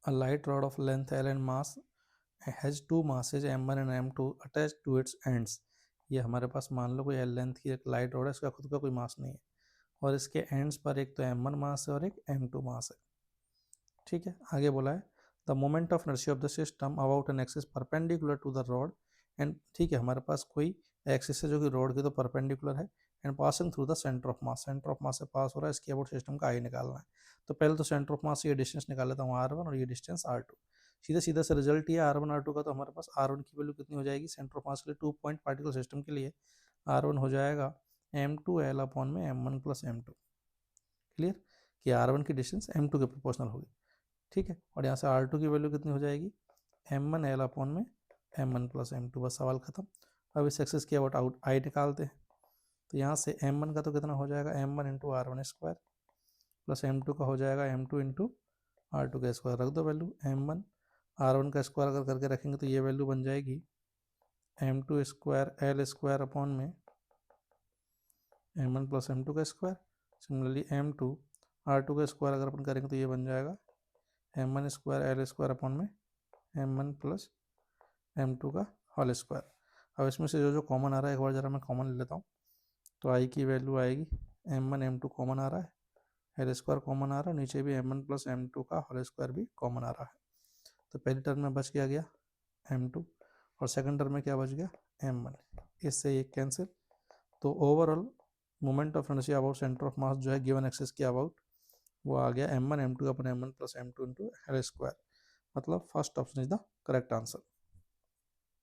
A light rod of length L and mass has two masses m1 and m2 attached to its ends। ये हमारे पास मान लो कोई L length की एक light rod है, इसका खुद का कोई मास नहीं है और इसके एंड्स पर एक तो m1 मास है और एक m2 मास है। ठीक है, आगे बोला है the moment of inertia of the system about an axis perpendicular to the rod end, ठीक है, हमारे पास कोई एक्सिस है जो कि रॉड के तो परपेंडिकुलर है and passing through the centre of mass, centre of mass से पास हो रहा है, इसके अबाउट सिस्टम का आई निकालना है। तो पहले तो सेंटर ऑफ मास से ये डिस्टेंस निकाल लेता हूँ r1 और ये डिस्टेंस r2। सीधा सीधा से रिजल्ट ये r1 r2 का, तो हमारे पास r1 की वैल्यू कितनी हो जाएगी सेंटर ऑफ मास के लिए 2 पॉइंट पार्टिकल सिस्टम के लिए, r1 हो जाएगा m2l अपॉन में m1 प्लस m2। क्लियर कि r1 की डिस्टेंस m2 के प्रोपोर्शनल होगी। ठीक है, और यहाँ से r2 की वैल्यू कितनी हो जाएगी m1l अपॉन में m1 प्लस m2। बस सवाल खत्म। अब इस एक्सिस की अबाउट आउट आई निकालते हैं। तो यहाँ से m1 का तो कितना हो जाएगा m1 into r1 square plus m2 का हो जाएगा m2 इंटू r2 का स्क्वायर। रख दो वैल्यू, m1 r1 का स्क्वायर अगर करके रखेंगे तो ये वैल्यू बन जाएगी m2 square l square upon में m1 प्लस m2 का स्क्वायर। सिमिलरली m2 r2 का स्क्वायर अगर अपन करेंगे तो ये बन जाएगा m1 square l square upon में m1 प्लस m2 का होल स्क्वायर। अब इसमें से जो जो कॉमन आ रहा है एक बार ज़रा मैं कॉमन ले लेता हूँ। तो आई की वैल्यू आएगी m1 m2 कॉमन आ रहा है, एल स्क्वायर कॉमन आ रहा है, नीचे भी m1 प्लस m2 का होल स्क्वायर भी कॉमन आ रहा है। तो पहली टर्म में बच क्या गया m2 और सेकंड टर्म में क्या बच गया m1, इससे ये कैंसिल। तो overall moment of inertia about centre of mass जो है गिवन एक्सिस के अबाउट वो आ गया m1 m2 upon m1 plus m2 into L square. मतलब first option is the correct answer.